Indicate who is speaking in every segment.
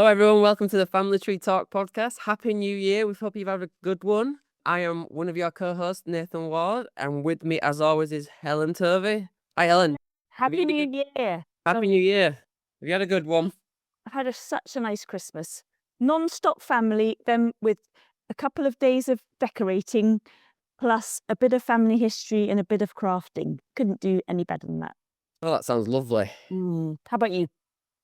Speaker 1: everyone. Welcome to the Family Tree Talk podcast. Happy New Year. We hope you've had a good one. I am one of your co-hosts, Nathan Ward, and with me, as always, is Helen Tovey. Hi, Helen.
Speaker 2: Happy New Year.
Speaker 1: Happy New Year. Have you had a good one?
Speaker 2: I've had such a nice Christmas. Non-stop family, then with a couple of days of decorating, plus a bit of family history and a bit of crafting. Couldn't do any better than that.
Speaker 1: Oh, that sounds lovely.
Speaker 2: How about you?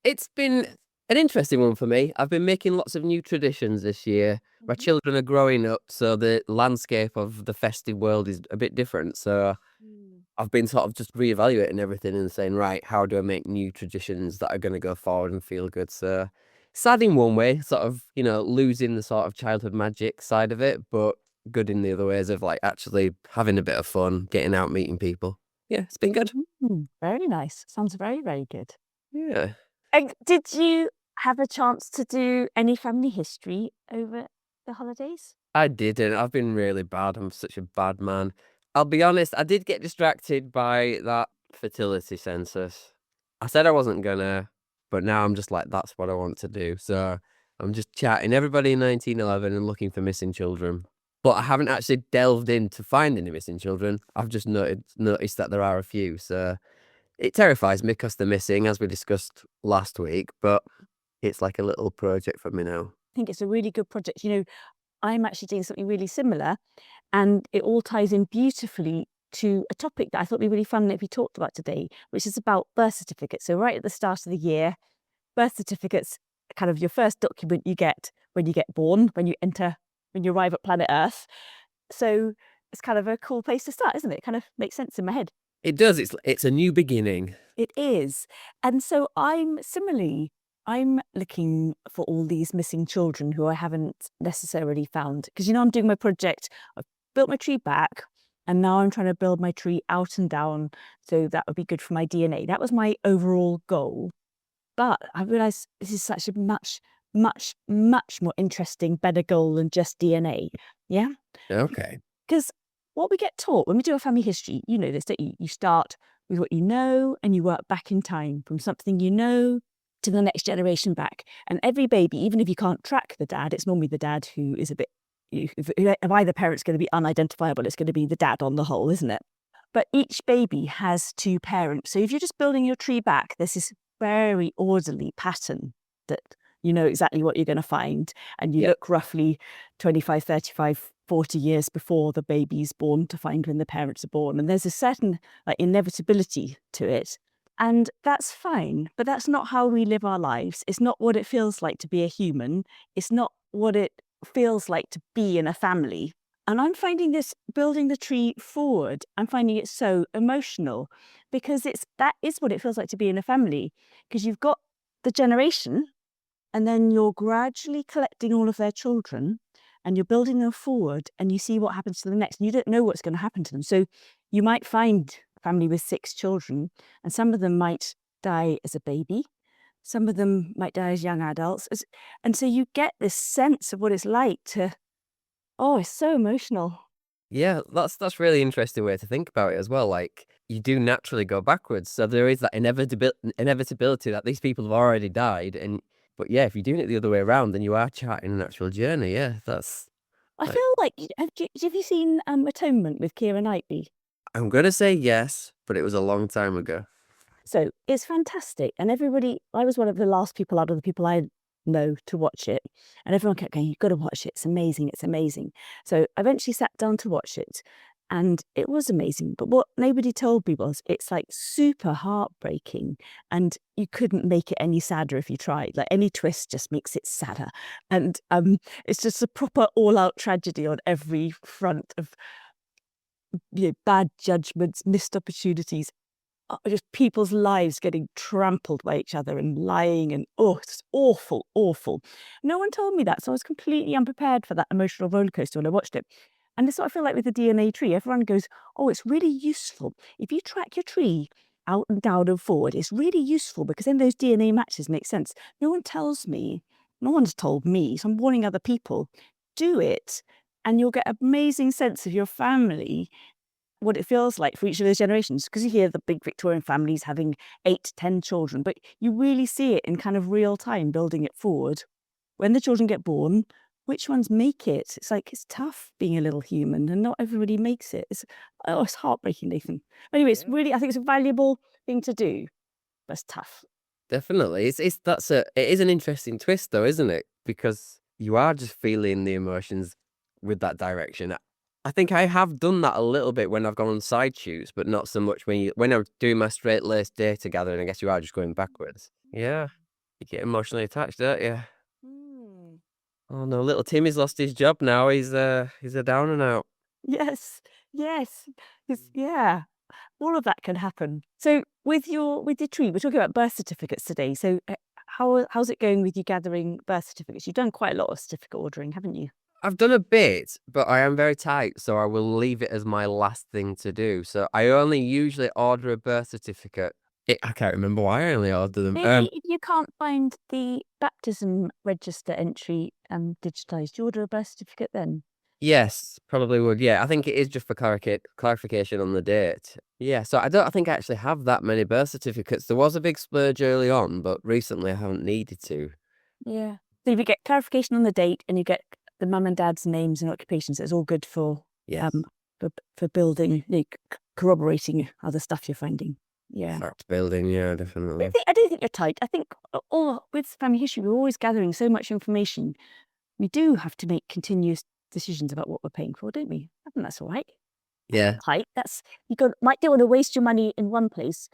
Speaker 1: It's been an interesting one for me. I've been making lots of new traditions this year. My children are growing up, so the landscape of the festive world is a bit different. So I've been sort of just reevaluating everything and saying, right, how do I make new traditions that are going to go forward and feel good? So sad in one way, sort of, losing the sort of childhood magic side of it, but good in the other ways of like actually having a bit of fun, getting out, meeting people. Yeah, it's been good.
Speaker 2: Very nice. Sounds very, very good.
Speaker 1: Yeah.
Speaker 2: And did you have a chance to do any family history over the holidays?
Speaker 1: I didn't. I've been really bad. I'm such a bad man. I'll be honest, I did get distracted by that fertility census. I said I wasn't gonna, but now I'm just like, that's what I want to do. So I'm just chatting everybody in 1911 and looking for missing children. But I haven't actually delved into finding any missing children. I've just noticed that there are a few. So it terrifies me because they're missing, as we discussed last week. But it's like a little project for me now.
Speaker 2: I think it's a really good project. I'm actually doing something really similar, and it all ties in beautifully to a topic that I thought would be really fun if we talked about today, which is about birth certificates. So right at the start of the year, birth certificates are kind of your first document you get when you get born, when you arrive at planet Earth. So it's kind of a cool place to start, isn't it? It kind of makes sense in my head.
Speaker 1: It does. It's a new beginning.
Speaker 2: It is. And so I'm looking for all these missing children who I haven't necessarily found. Because, I'm doing my project. I've built my tree back, and now I'm trying to build my tree out and down. So that would be good for my DNA. That was my overall goal. But I realised this is such a much, much, much more interesting, better goal than just DNA. Yeah?
Speaker 1: Okay.
Speaker 2: Because what we get taught when we do a family history, you know this, don't you? You start with what you know and you work back in time from something you know to the next generation back. And every baby, even if you can't track the dad, it's normally the dad who is a bit, if either parent's going to be unidentifiable, it's going to be the dad on the whole, isn't it? But each baby has two parents. So if you're just building your tree back, there's this very orderly pattern that you know exactly what you're going to find. And you look roughly 25, 35, 40 years before the baby's born to find when the parents are born. And there's a certain inevitability to it. And that's fine, but that's not how we live our lives. It's not what it feels like to be a human. It's not what it feels like to be in a family. And I'm finding this building the tree forward, I'm finding it so emotional because that is what it feels like to be in a family, because you've got the generation and then you're gradually collecting all of their children and you're building them forward and you see what happens to the next. And you don't know what's going to happen to them. So you might find a family with 6 children and some of them might die as a baby. Some of them might die as young adults. And so you get this sense of what it's like to, it's so emotional.
Speaker 1: Yeah, that's really interesting way to think about it as well. Like you do naturally go backwards. So there is that inevitability that these people have already died. But yeah, if you're doing it the other way around, then you are charting an actual journey. Yeah, that's...
Speaker 2: I feel like, have you seen Atonement with Keira Knightley?
Speaker 1: I'm going to say yes, but it was a long time ago.
Speaker 2: So it's fantastic. And I was one of the last people out of the people I know to watch it. And everyone kept going, you've got to watch it. It's amazing. It's amazing. So I eventually sat down to watch it and it was amazing. But what nobody told me was it's like super heartbreaking and you couldn't make it any sadder if you tried. Like any twist just makes it sadder. And it's just a proper all-out tragedy on every front of bad judgments, missed opportunities, just people's lives getting trampled by each other and lying and it's awful, awful. No one told me that, so I was completely unprepared for that emotional roller coaster when I watched it. And that's what I feel like with the DNA tree. Everyone goes, it's really useful. If you track your tree out and down and forward, it's really useful because then those DNA matches make sense. No one's told me, so I'm warning other people, do it and you'll get an amazing sense of your family, what it feels like for each of those generations, because you hear the big Victorian families having 8 to 10 children, but you really see it in kind of real time building it forward. when the children get born, which ones make it? It's like, it's tough being a little human, and not everybody makes it. It's heartbreaking, Nathan. Anyway, it's really, I think it's a valuable thing to do, but it's tough.
Speaker 1: Definitely. It is an interesting twist though, isn't it? Because you are just feeling the emotions with that direction. I think I have done that a little bit when I've gone on side shoots, but not so much when I'm doing my straight laced data gathering. I guess you are just going backwards. Yeah. You get emotionally attached, don't you?
Speaker 2: Mm.
Speaker 1: Oh no, little Timmy's lost his job now. He's a down and out.
Speaker 2: Yes, yes, yeah. All of that can happen. So with your tree, we're talking about birth certificates today. So how's it going with you gathering birth certificates? You've done quite a lot of certificate ordering, haven't you?
Speaker 1: I've done a bit, but I am very tight, so I will leave it as my last thing to do. So I only usually order a birth certificate. I can't remember why I only ordered them.
Speaker 2: Maybe if you can't find the baptism register entry digitized, do you order a birth certificate then?
Speaker 1: Yes, probably would. Yeah, I think it is just for clarification on the date. Yeah, so I think I actually have that many birth certificates. There was a big splurge early on, but recently I haven't needed to.
Speaker 2: Yeah. So if you get clarification on the date and you get the mum and dad's names and occupations, it's all good for
Speaker 1: Yes.
Speaker 2: for building, corroborating other stuff you're finding. Yeah.
Speaker 1: Fact building, yeah, definitely.
Speaker 2: I don't think you're tight. I think with family history, we're always gathering so much information. We do have to make continuous decisions about what we're paying for, don't we? I think that's all right.
Speaker 1: Yeah.
Speaker 2: Tight. Might don't want to waste your money in one place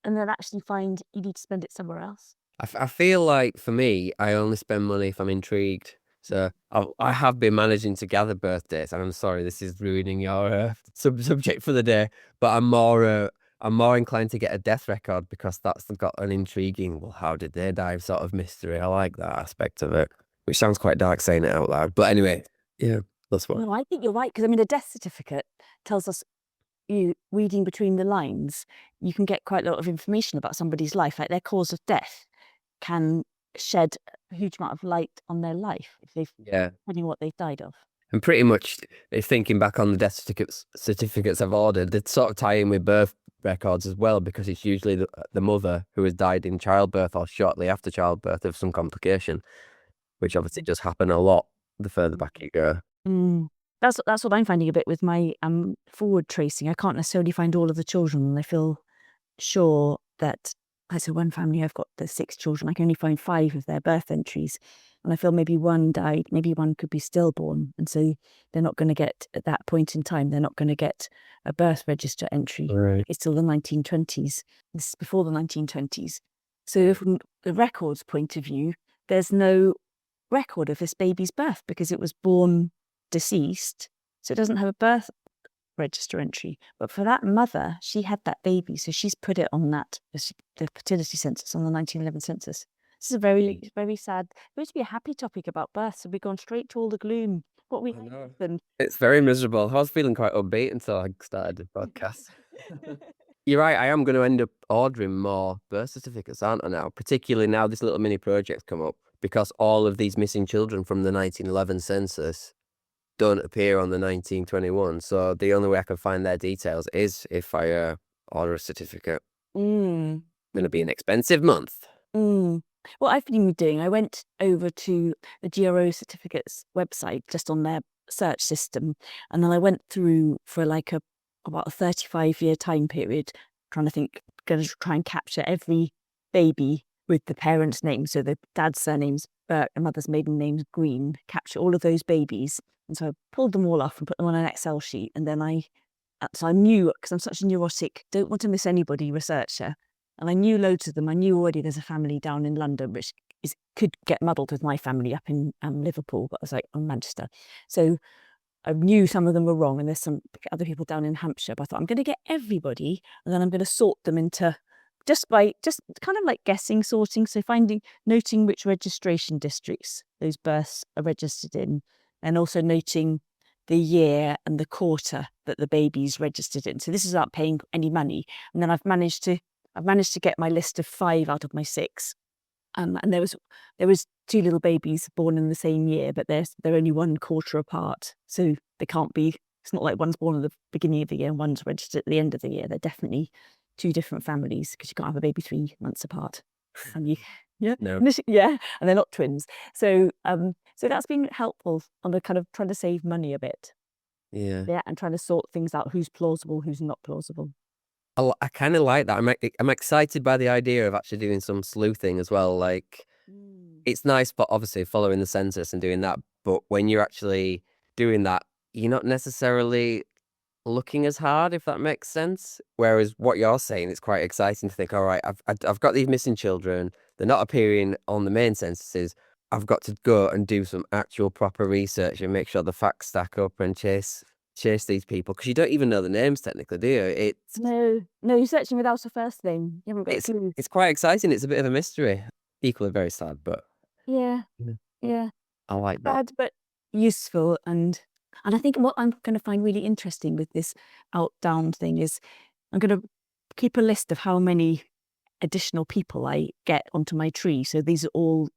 Speaker 2: and then actually find you need to spend it somewhere else.
Speaker 1: I feel like for me, I only spend money if I'm intrigued. So I have been managing to gather birthdays, and I'm sorry this is ruining your subject for the day, but I'm more inclined to get a death record because that's got an intriguing, well, how did they die sort of mystery. I like that aspect of it, which sounds quite dark saying it out loud. But anyway, yeah, that's what.
Speaker 2: Well, I think you're right because I mean, a death certificate tells us you reading between the lines, you can get quite a lot of information about somebody's life, like their cause of death can shed a huge amount of light on their life if they've depending what they've died of.
Speaker 1: And pretty much, if thinking back on the death certificates I've ordered, they sort of tie in with birth records as well, because it's usually the mother who has died in childbirth or shortly after childbirth of some complication, which obviously does happen a lot the further back you go.
Speaker 2: Mm. That's what I'm finding a bit with my forward tracing. I can't necessarily find all of the children, and I feel sure that as a one family, I've got the 6 children. I can only find 5 of their birth entries, and I feel maybe one died, maybe one could be stillborn, and so they're not going to get at that point in time. They're not going to get a birth register entry.
Speaker 1: Right.
Speaker 2: It's still the 1920s. This is before the 1920s. So from the records point of view, there's no record of this baby's birth because it was born deceased, so it doesn't have a birth register entry. But for that mother, she had that baby, so she's put it on the fertility census, on the 1911 census. This is a very, very sad. It used to be a happy topic about birth, so we've gone straight to all the gloom. What we have.
Speaker 1: It's very miserable. I was feeling quite upbeat until I started the podcast. You're right, I am going to end up ordering more birth certificates, aren't I now? Particularly now this little mini project's come up, because all of these missing children from the 1911 census don't appear on the 1921. So the only way I can find their details is if I order a certificate. Going to be an expensive month.
Speaker 2: What I've been doing, I went over to the GRO certificates website, just on their search system, and then I went through for like about a 35-year time period, trying to try and capture every baby with the parents' names. So the dad's surname's Burke, the mother's maiden name's Green, capture all of those babies. And so I pulled them all off and put them on an Excel sheet. And then I knew, because I'm such a neurotic, don't want to miss anybody researcher. And I knew loads of them. I knew already there's a family down in London, which could get muddled with my family up in Liverpool, but I was like, I'm Manchester. So I knew some of them were wrong, and there's some other people down in Hampshire. But I thought, I'm going to get everybody, and then I'm going to sort them into just kind of like guessing sorting. So noting which registration districts those births are registered in, and also noting the year and the quarter that the baby's registered in. So this is without paying any money. And then I've managed to get my list of 5 out of my 6. And there was 2 little babies born in the same year, but they're only 1 quarter apart. So they can't be, it's not like one's born at the beginning of the year and one's registered at the end of the year. They're definitely 2 different families, because you can't have a baby 3 months apart. And Yeah.
Speaker 1: No.
Speaker 2: Yeah. And they're not twins. So so that's been helpful on the kind of trying to save money a bit.
Speaker 1: Yeah.
Speaker 2: Yeah. And trying to sort things out, who's plausible, who's not plausible.
Speaker 1: I kind of like that. I'm excited by the idea of actually doing some sleuthing as well. Like,
Speaker 2: Mm.
Speaker 1: it's nice, but obviously following the census and doing that. But when you're actually doing that, you're not necessarily looking as hard, if that makes sense. Whereas what you're saying, it's quite exciting to think, all right, I've got these missing children. They're not appearing on the main censuses. I've got to go and do some actual proper research and make sure the facts stack up and chase these people, because you don't even know the names technically, do you?
Speaker 2: No, you're searching without a first name. You haven't got a clue.
Speaker 1: It's quite exciting. It's a bit of a mystery. Equally very sad, but
Speaker 2: Yeah,
Speaker 1: yeah,
Speaker 2: yeah.
Speaker 1: I like that.
Speaker 2: Bad but useful. And I think what I'm going to find really interesting with this out down thing is I'm going to keep a list of how many additional people I get onto my tree. So these are all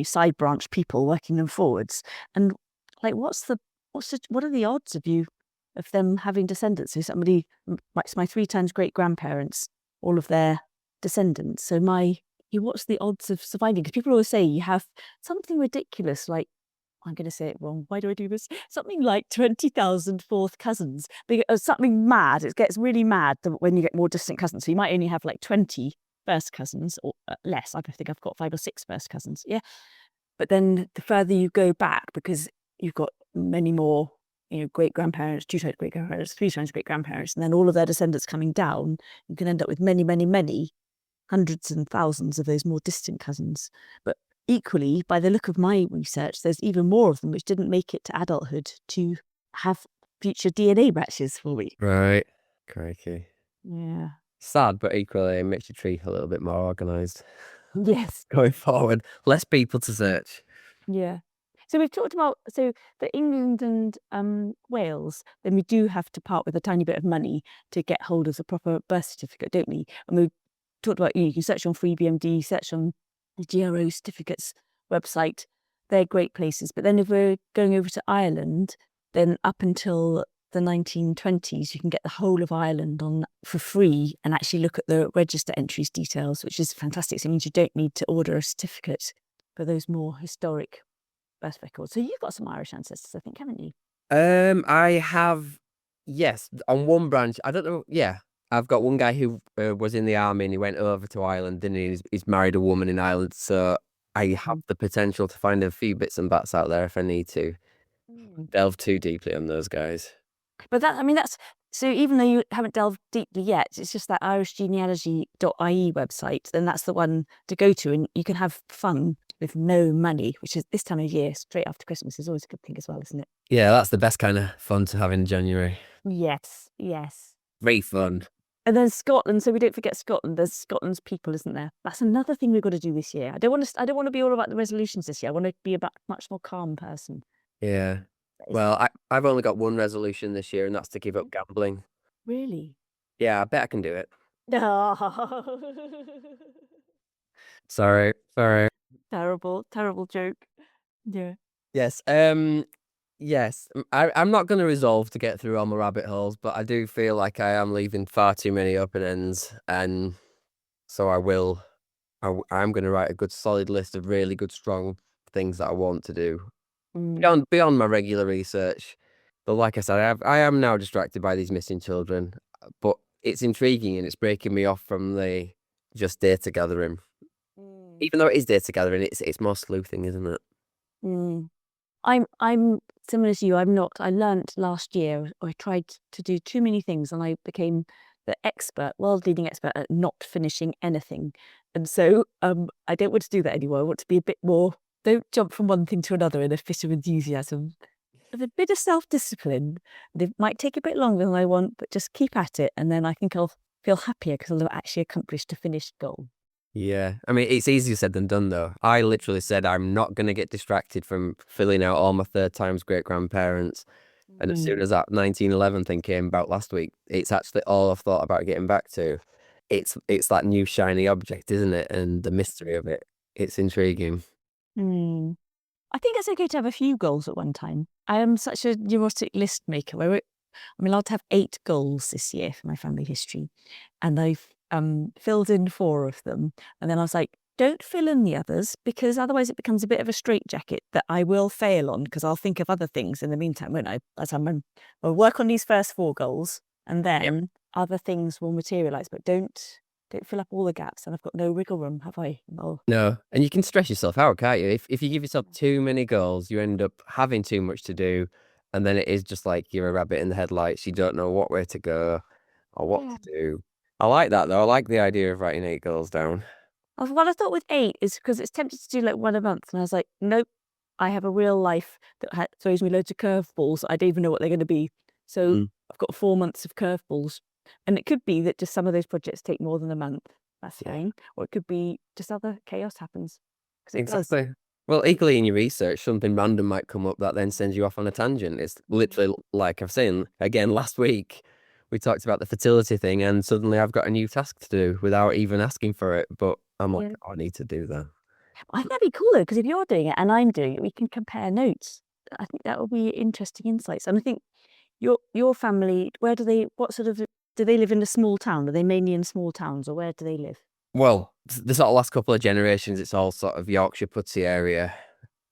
Speaker 2: side branch people working them forwards. And like what are the odds of them having descendants? So somebody like my 3 times great grandparents, all of their descendants. So what's the odds of surviving? Because people always say you have something ridiculous like, I'm going to say it wrong. Why do I do this? Something like 20,000 fourth cousins. Something mad. It gets really mad when you get more distant cousins. So you might only have like 20 first cousins or less. I think I've got 5 or 6 first cousins. Yeah. But then the further you go back, because you've got many more, great grandparents, 2 times great grandparents, 3 times great grandparents, and then all of their descendants coming down, you can end up with many, many, many hundreds and thousands of those more distant cousins. But equally, by the look of my research, there's even more of them which didn't make it to adulthood to have future DNA matches for me.
Speaker 1: Right. Crikey.
Speaker 2: Yeah.
Speaker 1: Sad, but equally it makes your tree a little bit more organised
Speaker 2: Yes.
Speaker 1: going forward. Less people to search.
Speaker 2: Yeah. So we've talked about for England and Wales, then we do have to part with a tiny bit of money to get hold of the proper birth certificate, don't we? And we talked about you can search on FreeBMD, search on the GRO certificates website. They're great places. But then if we're going over to Ireland, then up until the 1920s, you can get the whole of Ireland on for free and actually look at the register entries details, which is fantastic. So it means you don't need to order a certificate for those more historic birth records. So you've got some Irish ancestors, I think, haven't you?
Speaker 1: I have, yes, on one branch. I don't know. Yeah, I've got one guy who was in the army and he went over to Ireland and he's married a woman in Ireland. So I have the potential to find a few bits and bats out there if I need to
Speaker 2: Mm.
Speaker 1: delve too deeply on those guys.
Speaker 2: But that's so even though you haven't delved deeply yet, it's just that irishgenealogy.ie website, then that's the one to go to, and you can have fun with no money, which is this time of year, straight after Christmas, is always a good thing as well, isn't it?
Speaker 1: Yeah, that's the best kind of fun to have in January.
Speaker 2: Yes, yes.
Speaker 1: Very fun.
Speaker 2: And then Scotland, so we don't forget Scotland. There's Scotland's people, isn't there? That's another thing we've got to do this year. I don't want to be all about the resolutions this year. I want to be a much more calm person.
Speaker 1: Yeah.
Speaker 2: That is-
Speaker 1: Well, I've only got one resolution this year, and that's to give up gambling.
Speaker 2: Really?
Speaker 1: Yeah, I bet I can do it.
Speaker 2: No.
Speaker 1: Sorry, sorry.
Speaker 2: Terrible, terrible joke. Yeah.
Speaker 1: Yes. Yes. I'm not going to resolve to get through all my rabbit holes, but I do feel like I am leaving far too many open ends, and so I will. I'm going to write a good, solid list of really good, strong things that I want to do
Speaker 2: Mm.
Speaker 1: beyond my regular research. But like I said, I am now distracted by these missing children, but it's intriguing and it's breaking me off from the just data gathering.
Speaker 2: Mm.
Speaker 1: Even though it is data gathering, it's more sleuthing, isn't it?
Speaker 2: Mm. I'm similar to you. I'm not. I learnt last year. I tried to do too many things, and I became the world-leading expert at not finishing anything. And so, I don't want to do that anymore. I want to be a bit more. Don't jump from one thing to another in a fit of enthusiasm. With a bit of self-discipline. It might take a bit longer than I want, but just keep at it, and then I think I'll feel happier because I'll have actually accomplished a finished goal.
Speaker 1: Yeah. I mean, it's easier said than done, though. I literally said I'm not going to get distracted from filling out all my third times great grandparents. And as soon as that 1911 thing came about last week, it's actually all I've thought about getting back to. It's that new shiny object, isn't it? And the mystery of it. It's intriguing.
Speaker 2: Mm. I think it's okay to have a few goals at one time. I am such a neurotic list maker. I'm allowed to have 8 goals this year for my family history, and I've filled in 4 of them. And then I was like, don't fill in the others, because otherwise it becomes a bit of a straitjacket that I will fail on, because I'll think of other things in the meantime, won't I? I'll work on these first 4 goals, and then other things will materialise. But don't fill up all the gaps, and I've got no wiggle room, have I? Oh.
Speaker 1: No, and you can stress yourself out, can't you? If you give yourself too many goals, you end up having too much to do, and then it is just like you're a rabbit in the headlights. You don't know what way to go or what to do. I like that though. I like the idea of writing 8 goals down.
Speaker 2: What I thought with 8 is because it's tempted to do like 1 a month, and I was like, nope, I have a real life that throws me loads of curveballs. I don't even know what they're going to be. So I've got 4 months of curveballs, and it could be that just some of those projects take more than a month. That's fine, or it could be just other chaos happens.
Speaker 1: Exactly. Well, equally in your research, something random might come up that then sends you off on a tangent. It's literally like I've seen again last week. We talked about the fertility thing, and suddenly I've got a new task to do without even asking for it. But I'm like, oh, I need to do that.
Speaker 2: I think that'd be cool though, because if you're doing it and I'm doing it, we can compare notes. I think that will be interesting insights. And I think your family, what sort of, do they live in a small town? Are they mainly in small towns, or where do they live?
Speaker 1: Well, the sort of last couple of generations, it's all sort of Yorkshire, Pudsey area,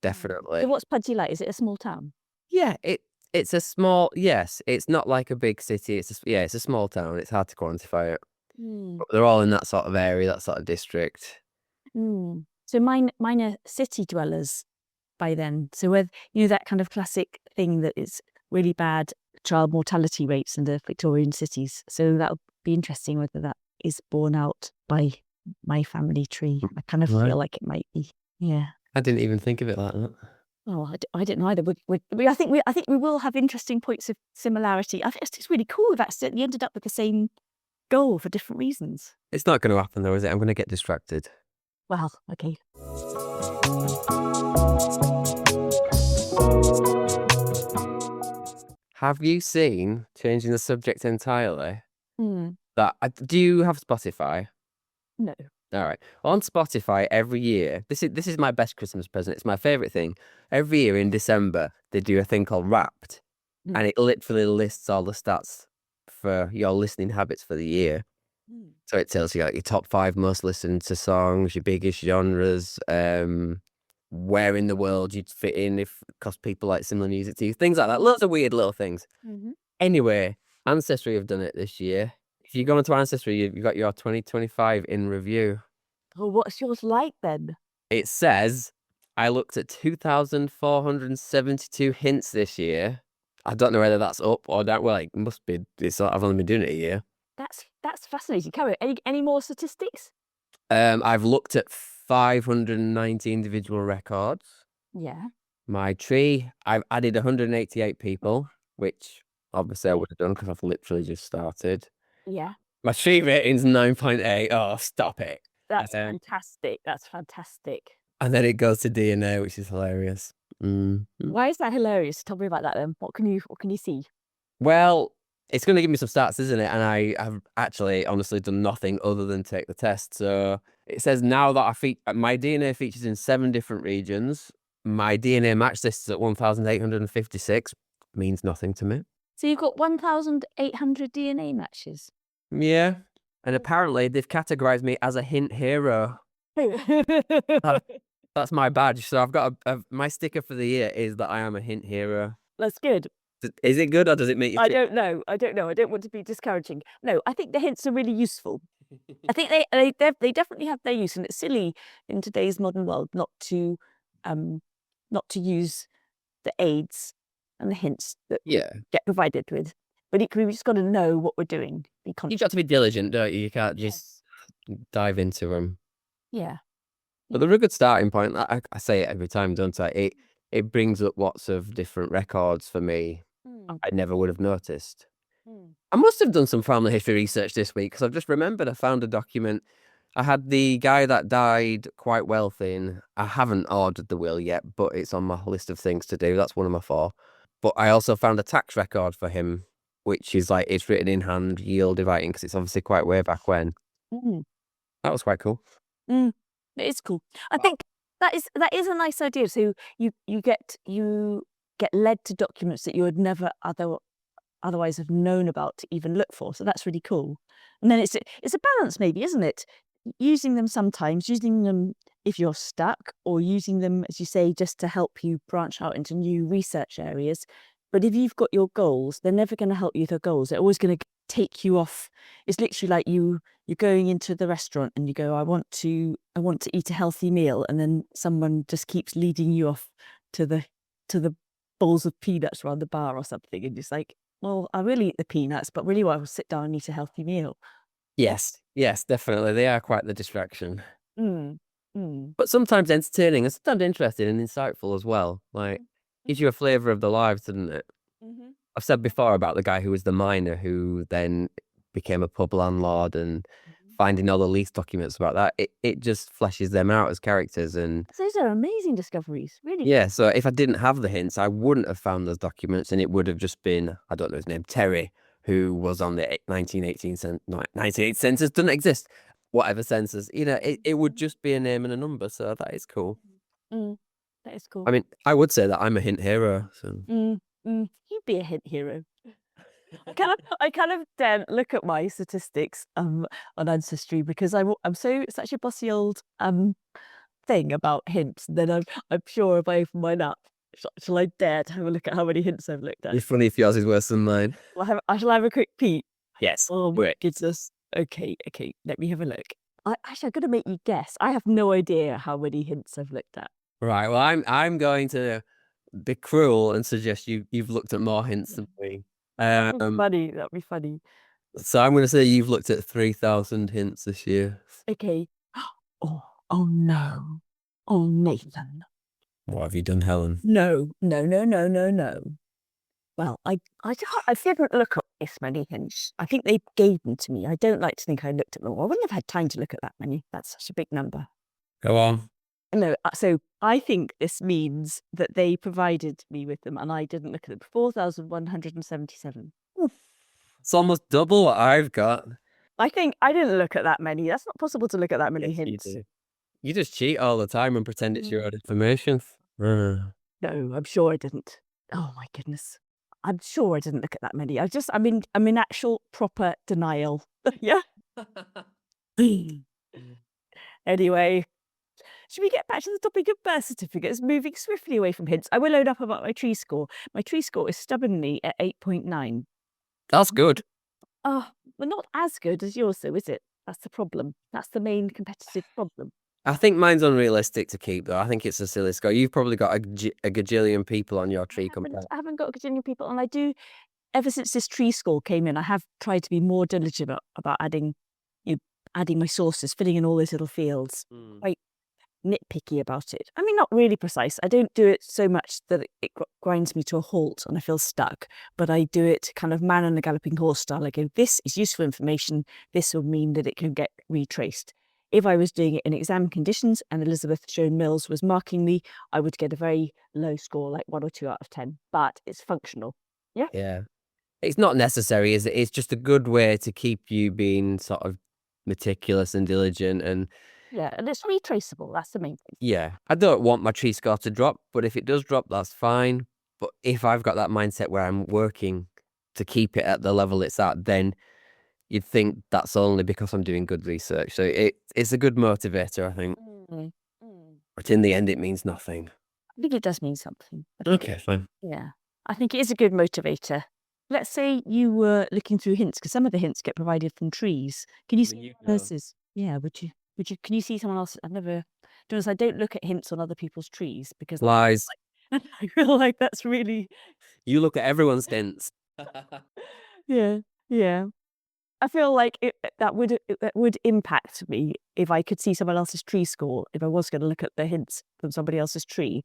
Speaker 1: definitely.
Speaker 2: So what's Pudsey like? Is it a small town?
Speaker 1: Yeah, it's a small, yes, it's not like a big city. It's a small town. It's hard to quantify it. But they're all in that sort of area, that sort of district.
Speaker 2: So mine are city dwellers by then. So with that kind of classic thing that is really bad child mortality rates in the Victorian cities. So that'll be interesting whether that is borne out by my family tree. I kind of feel like it might be. Yeah.
Speaker 1: I didn't even think of it like that.
Speaker 2: Oh, I didn't either. I think we will have interesting points of similarity. I think it's really cool. We've accidentally ended up with the same goal for different reasons.
Speaker 1: It's not going to happen though, is it? I'm going to get distracted.
Speaker 2: Well, okay.
Speaker 1: Have you seen, changing the subject entirely, that do you have Spotify?
Speaker 2: No.
Speaker 1: All right. On Spotify every year, this is my best Christmas present. It's my favorite thing. Every year in December, they do a thing called Wrapped, and it literally lists all the stats for your listening habits for the year. So it tells you like your top 5 most listened to songs, your biggest genres, where in the world you'd fit in because people like similar music to you, things like that. Lots of weird little things. Anyway, Ancestry have done it this year. If you go into Ancestry, you've got your 2025 in review.
Speaker 2: Oh, what's yours like then?
Speaker 1: It says, I looked at 2,472 hints this year. I don't know whether that's up or down. Well, it must be. I've only been doing it a year.
Speaker 2: That's fascinating. Carry on. Any more statistics?
Speaker 1: I've looked at 590 individual records.
Speaker 2: Yeah.
Speaker 1: My tree, I've added 188 people, which obviously I would have done because I've literally just started.
Speaker 2: Yeah.
Speaker 1: My tree rating's 9.8. Oh, stop it.
Speaker 2: That's fantastic. That's fantastic.
Speaker 1: And then it goes to DNA, which is hilarious.
Speaker 2: Why is that hilarious? Tell me about that then. What can you see?
Speaker 1: Well, it's going to give me some stats, isn't it? And I have actually honestly done nothing other than take the test. So it says now that my DNA features in 7 different regions. My DNA match list is at 1,856. Means nothing to me.
Speaker 2: So you've got 1,800 DNA matches?
Speaker 1: Yeah. And apparently they've categorized me as a hint hero. That's my badge. So I've got my sticker for the year is that I am a hint hero.
Speaker 2: That's good.
Speaker 1: Is it good or does it make you
Speaker 2: I don't know. I don't want to be discouraging. No, I think the hints are really useful. I think they definitely have their use, and it's silly in today's modern world not to use the aids and the hints that we get provided with. But equally, we just got to know what we're doing.
Speaker 1: You've got to be diligent, don't you? You can't just dive into them.
Speaker 2: Yeah.
Speaker 1: But they're a good starting point. I say it every time, don't I? It brings up lots of different records for me. I never would have noticed. I must have done some family history research this week because I've just remembered I found a document. I had the guy that died quite wealthy, and I haven't ordered the will yet, but it's on my list of things to do. That's one of my 4. But I also found a tax record for him, which is like it's written in hand, yield dividing, because it's obviously quite way back when. That was quite cool.
Speaker 2: It is cool. I think that is a nice idea. So you get led to documents that you would never otherwise have known about to even look for. So that's really cool. And then it's a balance, maybe, isn't it? using them sometimes, using them if you're stuck, or using them, as you say, just to help you branch out into new research areas. But if you've got your goals, they're never going to help you with your goals. They're always going to take you off. It's literally like you're going into the restaurant and you go, I want to eat a healthy meal, and then someone just keeps leading you off to the bowls of peanuts around the bar or something, and just like, well, I really eat the peanuts, but really, I will sit down and eat a healthy meal.
Speaker 1: Yes, yes, definitely. They are quite the distraction.
Speaker 2: Mm. Mm.
Speaker 1: But sometimes entertaining and sometimes interesting and insightful as well. Like, gives you a flavour of the lives, doesn't it?
Speaker 2: Mm-hmm.
Speaker 1: I've said before about the guy who was the miner who then became a pub landlord, and finding all the lease documents about that. It just fleshes them out as characters. And
Speaker 2: Those are amazing discoveries, really.
Speaker 1: yeah, so if I didn't have the hints, I wouldn't have found those documents, and it would have just been, I don't know his name, Terry, who was on the 1918 98 census, doesn't exist. Whatever census, it would just be a name and a number. So that is cool.
Speaker 2: Mm. That is cool.
Speaker 1: I mean, I would say that I'm a hint hero. So
Speaker 2: You'd be a hint hero. I kind of don't look at my statistics on Ancestry because I'm such a bossy old thing about hints. And then I'm sure if I open mine up, shall I dare to have a look at how many hints I've looked at?
Speaker 1: it's funny if yours is worse than mine.
Speaker 2: I shall have a quick peek.
Speaker 1: Yes.
Speaker 2: Oh my goodness. Okay. Let me have a look. I'm gonna make you guess. I have no idea how many hints I've looked at.
Speaker 1: Right. Well, I'm going to be cruel and suggest you've looked at more hints than me.
Speaker 2: Funny. That'd be funny.
Speaker 1: So I'm going to say you've looked at 3,000 hints this year.
Speaker 2: Okay. Oh no. Oh, Nathan.
Speaker 1: What have you done, Helen?
Speaker 2: No. Well, I didn't look at this many hints. I think they gave them to me. I don't like to think I looked at them all. I wouldn't have had time to look at that many. That's such a big number.
Speaker 1: Go on.
Speaker 2: No, so I think this means that they provided me with them and I didn't look at them. 4,177.
Speaker 1: It's almost double what I've got.
Speaker 2: I think I didn't look at that many. That's not possible to look at that many
Speaker 1: Yes, you
Speaker 2: hints.
Speaker 1: do. You just cheat all the time and pretend it's your own information.
Speaker 2: No, I'm sure I didn't. Oh my goodness. I'm sure I didn't look at that many. I'm in actual proper denial. Yeah. Anyway, should we get back to the topic of birth certificates, moving swiftly away from hints? I will load up about my tree score. My tree score is stubbornly at 8.9.
Speaker 1: That's good.
Speaker 2: Oh, well, not as good as yours, though, is it? That's the problem. That's the main competitive problem.
Speaker 1: I think mine's unrealistic to keep, though. I think it's a silly score. You've probably got a gajillion people on your tree compared.
Speaker 2: I haven't got a gajillion people, and I do. Ever since this tree score came in, I have tried to be more diligent about adding my sources, filling in all those little fields. Quite nitpicky about it. I mean, not really precise. I don't do it so much that it grinds me to a halt and I feel stuck, but I do it kind of man on a galloping horse style. I go, this is useful information. This will mean that it can get retraced. If I was doing it in exam conditions and Elizabeth Joan Mills was marking me, I would get a very low score, like 1 or 2 out of 10, but it's functional. Yeah.
Speaker 1: Yeah. It's not necessary, is it? It's just a good way to keep you being sort of meticulous and diligent. And
Speaker 2: yeah, and it's retraceable. That's the main thing.
Speaker 1: yeah, I don't want my tree score to drop, but if it does drop, that's fine. But if I've got that mindset where I'm working to keep it at the level it's at, then you'd think that's only because I'm doing good research. So it's a good motivator, I think. But in the end, it means nothing.
Speaker 2: I think it does mean something.
Speaker 1: Okay, fine.
Speaker 2: Yeah, I think it is a good motivator. Let's say you were looking through hints, because some of the hints get provided from trees. Can you see verses? Yeah, would you? Can you see someone else? To be honest, I don't look at hints on other people's trees because
Speaker 1: Lies.
Speaker 2: I feel like that's really.
Speaker 1: You look at everyone's hints.
Speaker 2: Yeah. I feel like that would impact me if I could see someone else's tree score. If I was going to look at the hints from somebody else's tree,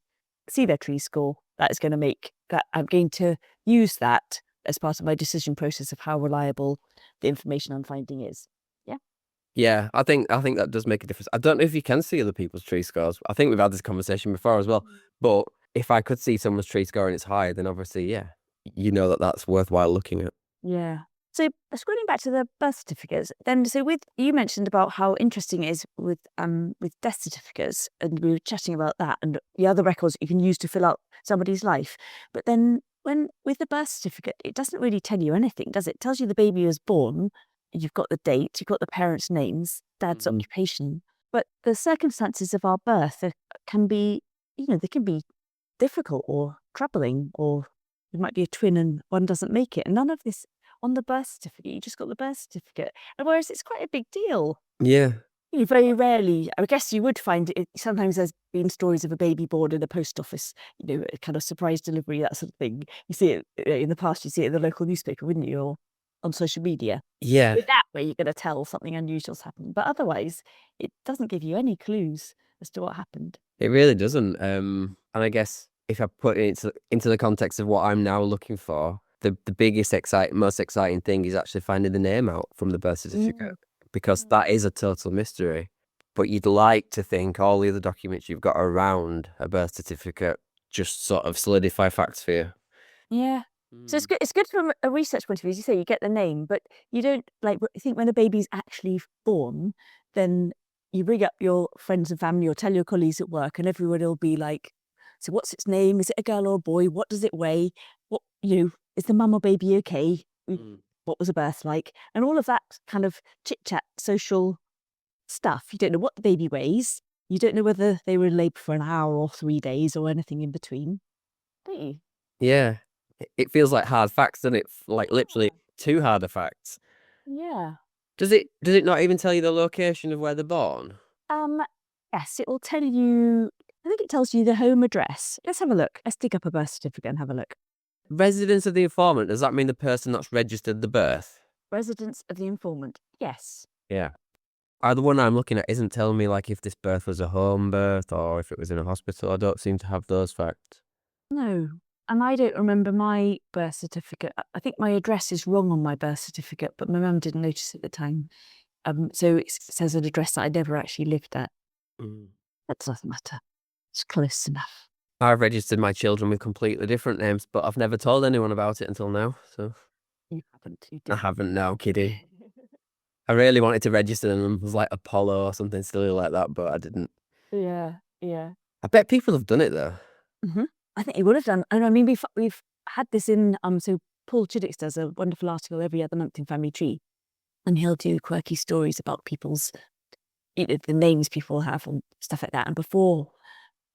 Speaker 2: see their tree score, that is going to make that I'm going to use that as part of my decision process of how reliable the information I'm finding is. Yeah.
Speaker 1: Yeah, I think that does make a difference. I don't know if you can see other people's tree scores. I think we've had this conversation before as well. But if I could see someone's tree score and it's higher, then obviously, yeah, you know that's worthwhile looking at.
Speaker 2: Yeah. So scrolling back to the birth certificates, then you mentioned about how interesting it is with death certificates, and we were chatting about that and the other records you can use to fill out somebody's life. But then with the birth certificate, it doesn't really tell you anything, does it? It tells you the baby was born. you've got the date, you've got the parents' names, dad's
Speaker 1: Mhm.
Speaker 2: occupation, but the circumstances of our birth can be, they can be difficult or troubling, or there might be a twin and one doesn't make it. And none of this on the birth certificate. You just got the birth certificate. And whereas it's quite a big deal.
Speaker 1: Yeah.
Speaker 2: Very rarely, I guess you would find it. Sometimes there's been stories of a baby born in the post office, a kind of surprise delivery, that sort of thing. You see it in the past, you see it in the local newspaper, wouldn't you? Or on social media.
Speaker 1: Yeah.
Speaker 2: With that way, you're going to tell something unusual's happened. But otherwise, it doesn't give you any clues as to what happened.
Speaker 1: It really doesn't. And I guess if I put it into the context of what I'm now looking for, the biggest most exciting thing is actually finding the name out from the birth certificate, because that is a total mystery. But you'd like to think all the other documents you've got around a birth certificate just sort of solidify facts for you.
Speaker 2: Yeah. So it's good. It's good from a research point of view. As you say, you get the name, but you don't I think when a baby's actually born, then you bring up your friends and family or tell your colleagues at work, and everyone will be like, "So what's its name? Is it a girl or a boy? What does it weigh? What is the mum or baby okay?
Speaker 1: Mm.
Speaker 2: What was a birth like?" And all of that kind of chit chat, social stuff. You don't know what the baby weighs. You don't know whether they were in labour for an hour or 3 days or anything in between, don't you?
Speaker 1: Yeah. It feels like hard facts, doesn't it? Like literally too hard of facts.
Speaker 2: Yeah.
Speaker 1: Does it not even tell you the location of where they're born?
Speaker 2: Um, yes, it will tell you. I think it tells you the home address. Let's have a look. Let's dig up a birth certificate and have a look.
Speaker 1: Residence of the informant, does that mean the person that's registered the birth?
Speaker 2: Residence of the informant. Yes.
Speaker 1: Yeah. The one I'm looking at isn't telling me like if this birth was a home birth or if it was in a hospital. I don't seem to have those facts.
Speaker 2: No. And I don't remember my birth certificate. I think my address is wrong on my birth certificate, but my mum didn't notice at the time. So it says an address that I never actually lived at.
Speaker 1: Mm.
Speaker 2: That doesn't matter. It's close enough.
Speaker 1: I've registered my children with completely different names, but I've never told anyone about it until now. So
Speaker 2: You haven't. You
Speaker 1: I
Speaker 2: did.
Speaker 1: haven't. No, I'm kidding. I really wanted to register them as like Apollo or something silly like that, but I didn't.
Speaker 2: Yeah. Yeah.
Speaker 1: I bet people have done it though.
Speaker 2: I think he would have done. And I mean, we've had this in. So Paul Chiddix does a wonderful article every other month in Family Tree, and he'll do quirky stories about people's, the names people have and stuff like that. And before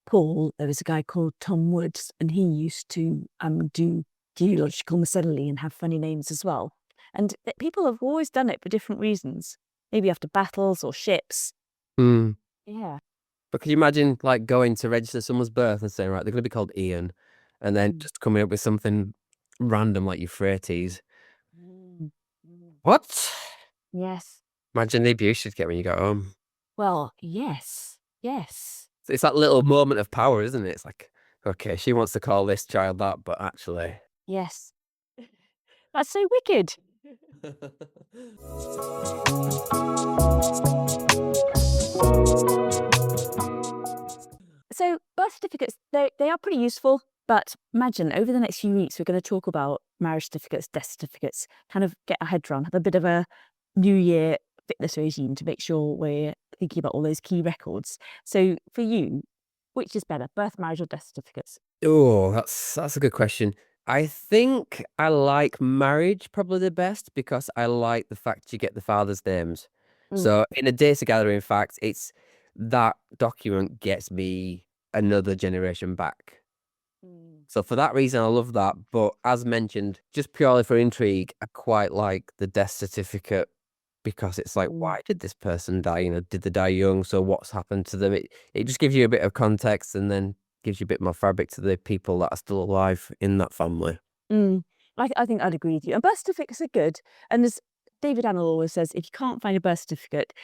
Speaker 2: Paul, there was a guy called Tom Woods, and he used to do geological miscellany and have funny names as well. And people have always done it for different reasons. Maybe after battles or ships.
Speaker 1: Hmm.
Speaker 2: Yeah.
Speaker 1: But can you imagine like going to register someone's birth and saying, right, they're going to be called Ian, and then just coming up with something random like Euphrates?
Speaker 2: Mm. Mm.
Speaker 1: What?
Speaker 2: Yes.
Speaker 1: Imagine the abuse you'd get when you got home.
Speaker 2: Well, yes. Yes.
Speaker 1: It's that little moment of power, isn't it? It's like, okay, she wants to call this child that, but actually.
Speaker 2: Yes. That's so wicked. So birth certificates, they are pretty useful, but imagine over the next few weeks, we're going to talk about marriage certificates, death certificates, kind of get our head around, have a bit of a New Year fitness regime to make sure we're thinking about all those key records. So for you, which is better, birth, marriage or death certificates?
Speaker 1: Oh, that's a good question. I think I like marriage probably the best because I like the fact you get the father's names.
Speaker 2: Mm.
Speaker 1: So in a day together, in fact, it's that document gets me another generation back.
Speaker 2: Mm.
Speaker 1: So for that reason, I love that. But as mentioned, just purely for intrigue, I quite like the death certificate because it's like, why did this person die? Did they die young? So what's happened to them? It just gives you a bit of context and then gives you a bit more fabric to the people that are still alive in that family.
Speaker 2: Mm. I think I'd agree with you. And birth certificates are good. And as David Annell always says, if you can't find a birth certificate,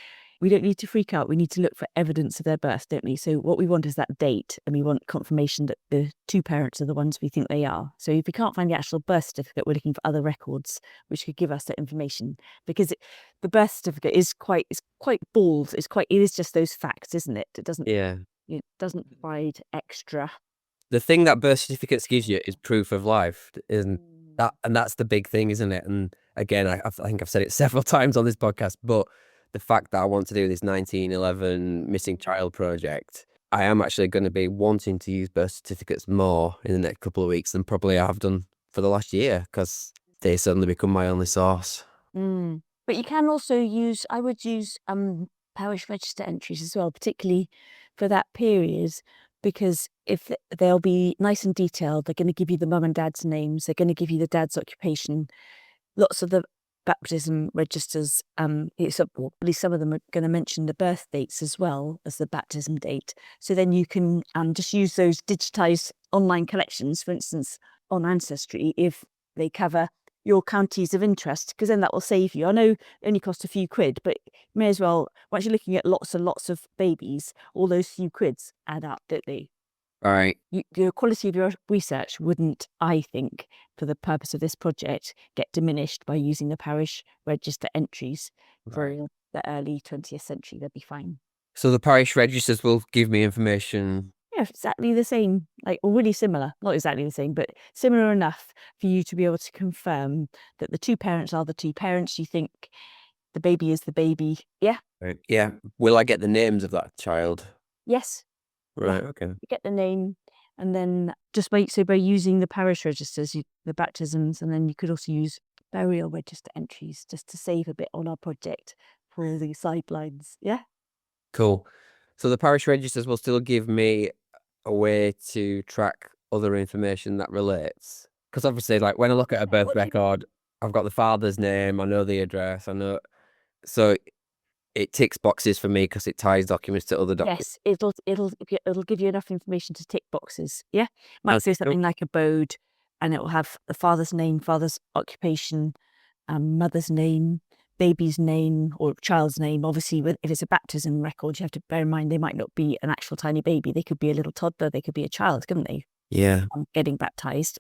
Speaker 2: we don't need to freak out. We need to look for evidence of their birth, don't we? So what we want is that date, and we want confirmation that the two parents are the ones we think they are. So if we can't find the actual birth certificate, we're looking for other records which could give us that information. Because the birth certificate is quite bald. It is just those facts, isn't it?
Speaker 1: Yeah.
Speaker 2: It doesn't provide extra.
Speaker 1: The thing that birth certificates gives you is proof of life, isn't that? And that's the big thing, isn't it? And again, I think I've said it several times on this podcast, but the fact that I want to do this 1911 missing child project, I am actually going to be wanting to use birth certificates more in the next couple of weeks than probably I have done for the last year because they suddenly become my only source.
Speaker 2: Mm. But you can also use, I would use parish register entries as well, particularly for that period, because if they'll be nice and detailed, they're going to give you the mum and dad's names, they're going to give you the dad's occupation. Lots of the baptism registers, at least some of them are going to mention the birth dates as well as the baptism date. So then you can just use those digitized online collections, for instance, on Ancestry, if they cover your counties of interest, because then that will save you. I know it only costs a few quid, but you may as well, once you're looking at lots and lots of babies, all those few quids add up, don't they?
Speaker 1: All right.
Speaker 2: The quality of your research wouldn't, I think, for the purpose of this project, get diminished by using the parish register entries for the early 20th century. They'd be fine.
Speaker 1: So the parish registers will give me information.
Speaker 2: Yeah, exactly the same, like, or really similar, not exactly the same, but similar enough for you to be able to confirm that the two parents are the two parents. You think the baby is the baby. Yeah.
Speaker 1: Right. Yeah. Will I get the names of that child?
Speaker 2: Yes.
Speaker 1: Right. Okay.
Speaker 2: You get the name, and then just by using the parish registers, the baptisms, and then you could also use burial register entries just to save a bit on our project for the sidelines. Yeah.
Speaker 1: Cool. So the parish registers will still give me a way to track other information that relates. Because obviously, like when I look at a birth record, I've got the father's name, I know the address, I know. So it ticks boxes for me because it ties documents to other documents.
Speaker 2: Yes, it'll give you enough information to tick boxes. Yeah, might say something like abode, and it will have the father's name, father's occupation, mother's name, baby's name, or child's name. Obviously, if it's a baptism record, you have to bear in mind they might not be an actual tiny baby. They could be a little toddler. They could be a child, couldn't they?
Speaker 1: Yeah.
Speaker 2: Getting baptized.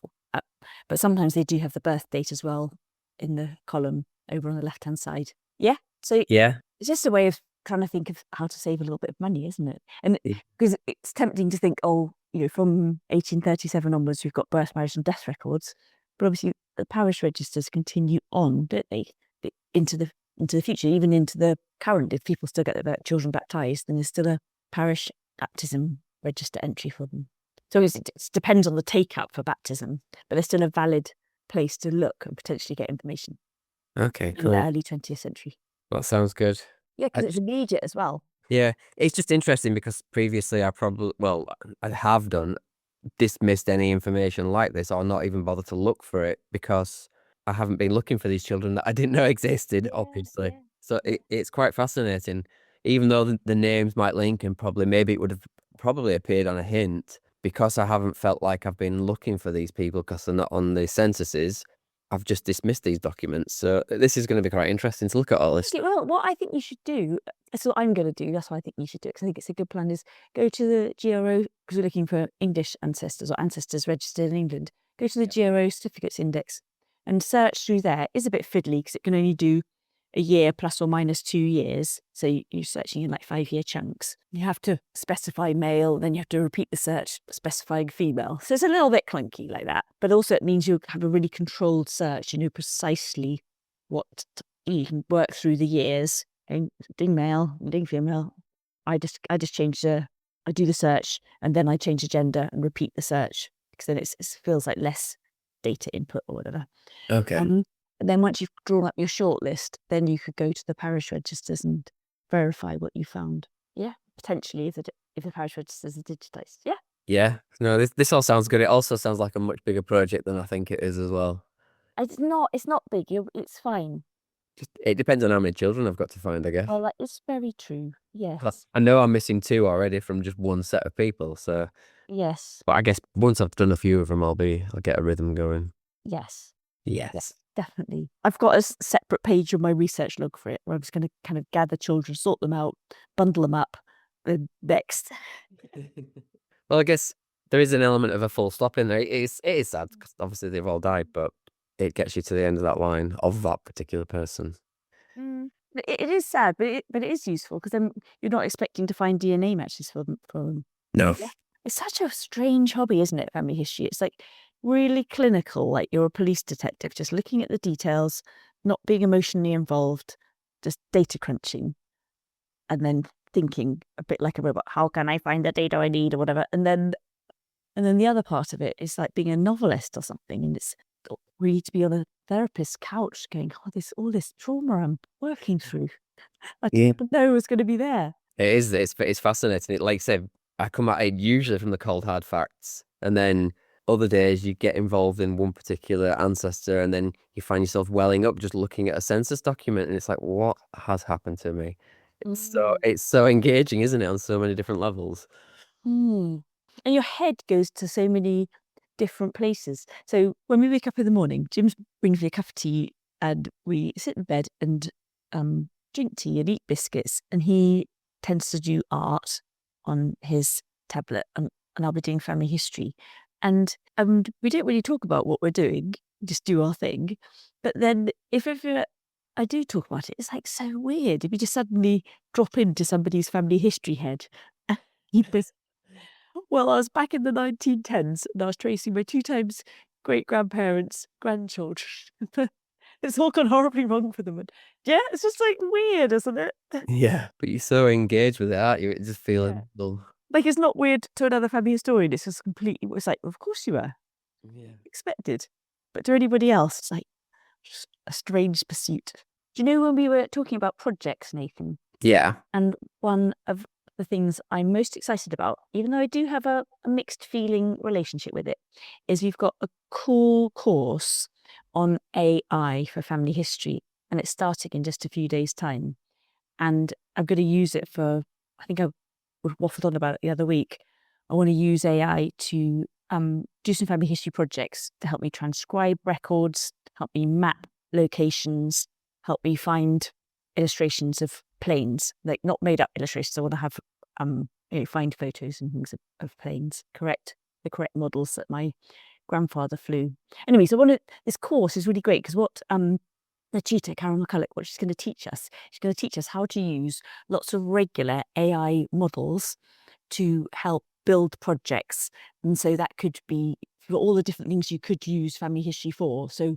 Speaker 2: But sometimes they do have the birth date as well in the column over on the left-hand side. Yeah. So
Speaker 1: Yeah.
Speaker 2: it's just a way of trying to think of how to save a little bit of money, isn't it? And because it's tempting to think, oh, from 1837 onwards, we've got birth, marriage, and death records, but obviously the parish registers continue on, don't they, into the future, even into the current. If people still get their children baptized, then there's still a parish baptism register entry for them. So it depends on the take-up for baptism, but there's still a valid place to look and potentially get information.
Speaker 1: Okay,
Speaker 2: In
Speaker 1: cool.
Speaker 2: the early 20th century.
Speaker 1: That sounds good.
Speaker 2: Yeah, because it's immediate as well.
Speaker 1: Yeah, it's just interesting because previously I have dismissed any information like this or not even bothered to look for it because I haven't been looking for these children that I didn't know existed, obviously.
Speaker 2: Yeah.
Speaker 1: So it's quite fascinating. Even though the names might link and maybe it would have probably appeared on a hint, because I haven't felt like I've been looking for these people because they're not on the censuses, I've just dismissed these documents. So this is going to be quite interesting to look at all this.
Speaker 2: Well, what I think you should do, that's what I'm going to do, that's what I think you should do, because I think it's a good plan, is go to the GRO, because we're looking for English ancestors or ancestors registered in England. Go to the GRO certificates index and search through there. It's a bit fiddly because it can only do a year plus or minus 2 years. So you're searching in like 5-year chunks. You have to specify male, then you have to repeat the search specifying female. So it's a little bit clunky like that. But also it means you have a really controlled search. You know precisely what you can work through the years. And doing male, doing female. I just change I do the search and then I change the gender and repeat the search because then it feels like less data input or whatever.
Speaker 1: Okay.
Speaker 2: And then once you've drawn up your shortlist, then you could go to the parish registers and verify what you found. Yeah, potentially if the parish registers are digitized. Yeah.
Speaker 1: Yeah. No, this all sounds good. It also sounds like a much bigger project than I think it is as well.
Speaker 2: It's not big. It's fine.
Speaker 1: It depends on how many children I've got to find, I guess.
Speaker 2: Well, it's very true. Yes.
Speaker 1: I know I'm missing 2 already from just one set of people, so.
Speaker 2: Yes.
Speaker 1: But I guess once I've done a few of them, I'll get a rhythm going.
Speaker 2: Yes.
Speaker 1: Yes.
Speaker 2: Definitely. I've got a separate page on my research log for it where I'm just going to kind of gather children, sort them out, bundle them up, and next.
Speaker 1: Well, I guess there is an element of a full stop in there. It is sad because obviously they've all died, but it gets you to the end of that line of that particular person.
Speaker 2: It is sad, but it is useful because then you're not expecting to find DNA matches for them.
Speaker 1: No.
Speaker 2: Yeah. It's such a strange hobby, isn't it, family history? It's like really clinical, like you're a police detective, just looking at the details, not being emotionally involved, just data crunching, and then thinking a bit like a robot, how can I find the data I need or whatever? And then the other part of it is like being a novelist or something, and it's really to be on a therapist's couch going, oh, all this trauma I'm working through. I
Speaker 1: Yeah.
Speaker 2: didn't know it was going to be there.
Speaker 1: It is. It's fascinating. Like I said, I come at it usually from the cold hard facts, and then other days you get involved in one particular ancestor, and then you find yourself welling up just looking at a census document, and it's like, what has happened to me?
Speaker 2: Mm.
Speaker 1: It's so engaging, isn't it, on so many different levels?
Speaker 2: Mm. And your head goes to so many different places. So when we wake up in the morning, Jim brings me a cup of tea and we sit in bed and drink tea and eat biscuits. And he tends to do art on his tablet and I'll be doing family history. And we don't really talk about what we're doing, just do our thing. But then if ever I do talk about it, it's like so weird if you just suddenly drop into somebody's family history head. He was well, I was back in the 1910s and I was tracing my 2 times great-grandparents' grandchildren. It's all gone horribly wrong for them, and yeah, it's just, like, weird, isn't it?
Speaker 1: Yeah. But you're so engaged with it, aren't you? It just
Speaker 2: Yeah.
Speaker 1: feeling dull.
Speaker 2: Like, it's not weird to another family historian, it's just completely it's like, "Of course you are,
Speaker 1: Yeah.
Speaker 2: expected." But to anybody else, it's like just a strange pursuit. Do you know when we were talking about projects, Nathan?
Speaker 1: Yeah.
Speaker 2: And one of the things I'm most excited about, even though I do have a mixed feeling relationship with it, is we've got a cool course on AI for family history, and it's starting in just a few days' time. And I'm going to use it for, I think I waffled on about it the other week. I want to use AI to do some family history projects to help me transcribe records, help me map locations, help me find illustrations of planes, like not made up illustrations. I want to have find photos and things of planes, the correct models that my grandfather flew. Anyway, so this course is really great because what the tutor, Karen McCulloch, what she's going to teach us, she's going to teach us how to use lots of regular AI models to help build projects. And so that could be for all the different things you could use family history for. So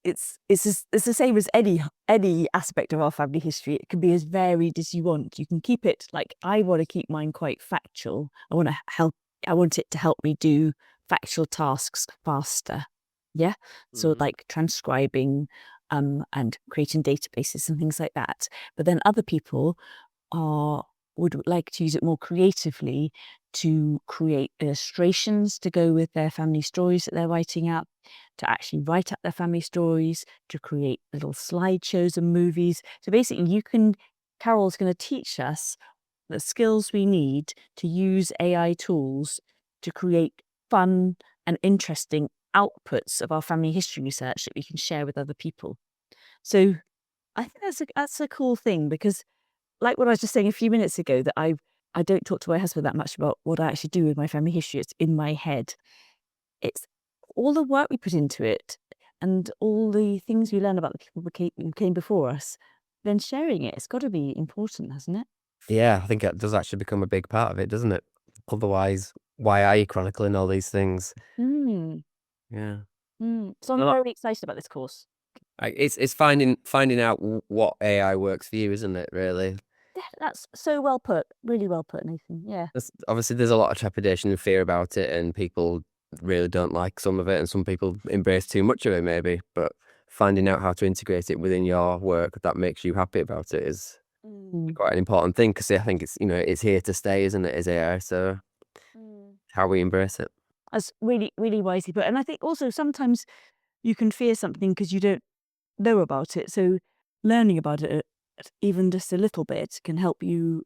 Speaker 2: it's the same as any aspect of our family history. It can be as varied as you want. You can keep it like I want to keep mine quite factual. I want it to help me do factual tasks faster. Yeah. So
Speaker 1: Mhm.
Speaker 2: like transcribing and creating databases and things like that. But then other people are would like to use it more creatively to create illustrations to go with their family stories that they're writing up, to actually write up their family stories, to create little slideshows and movies. So basically, Carol's going to teach us the skills we need to use AI tools to create fun and interesting outputs of our family history research that we can share with other people. So I think that's a cool thing because like what I was just saying a few minutes ago, that I don't talk to my husband that much about what I actually do with my family history. It's in my head. It's all the work we put into it and all the things we learn about the people who came before us, then sharing it. It's got to be important, hasn't it?
Speaker 1: Yeah, I think it does actually become a big part of it, doesn't it? Otherwise, why are you chronicling all these things?
Speaker 2: Mm,
Speaker 1: Yeah.
Speaker 2: So I'm very excited about this course.
Speaker 1: It's finding out what AI works for you, isn't it? Really,
Speaker 2: Yeah, that's so well put. Really well put, Nathan. Yeah.
Speaker 1: obviously there's a lot of trepidation and fear about it, and people really don't like some of it, and some people embrace too much of it, maybe. But finding out how to integrate it within your work that makes you happy about it is
Speaker 2: Mm,
Speaker 1: quite an important thing because I think it's it's here to stay, isn't it? As AI, so
Speaker 2: mm.
Speaker 1: how we embrace it.
Speaker 2: That's really, really wisely put. And I think also sometimes you can fear something because you don't know about it. So learning about it, even just a little bit, can help you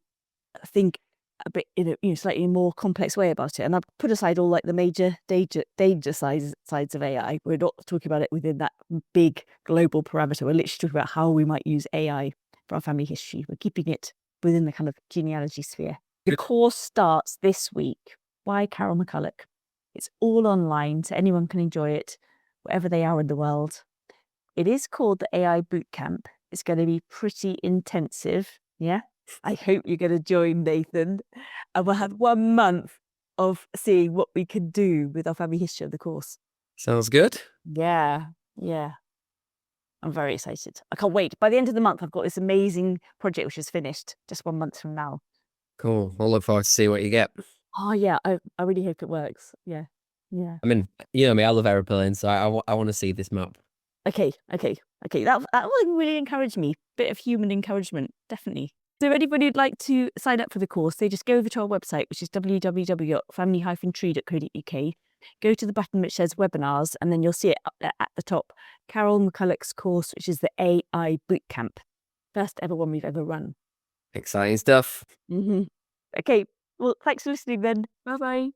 Speaker 2: think a bit in a slightly more complex way about it. And I've put aside all like the major danger sides of AI. We're not talking about it within that big global parameter. We're literally talking about how we might use AI for our family history. We're keeping it within the kind of genealogy sphere. The course starts this week by Carol McCulloch. It's all online, so anyone can enjoy it, wherever they are in the world. It is called the AI Bootcamp. It's going to be pretty intensive. Yeah. I hope you're going to join, Nathan. And we'll have 1 month of seeing what we can do with our family history of the course.
Speaker 1: Sounds good.
Speaker 2: Yeah. Yeah. I'm very excited. I can't wait. By the end of the month, I've got this amazing project which is finished just 1 month from now.
Speaker 1: Cool. I'll look forward to see what you get.
Speaker 2: Oh, yeah. I really hope it works. Yeah. Yeah.
Speaker 1: I mean, you know me, I love aeroplanes, so I want to see this map.
Speaker 2: Okay. That will really encourage me. Bit of human encouragement, definitely. So if anybody would like to sign up for the course, they just go over to our website, which is www.family-tree.co.uk. Go to the button which says webinars, and then you'll see it up there at the top. Carol McCulloch's course, which is the AI Bootcamp. First ever one we've ever run.
Speaker 1: Exciting stuff.
Speaker 2: Okay, well, thanks for listening then. Bye-bye.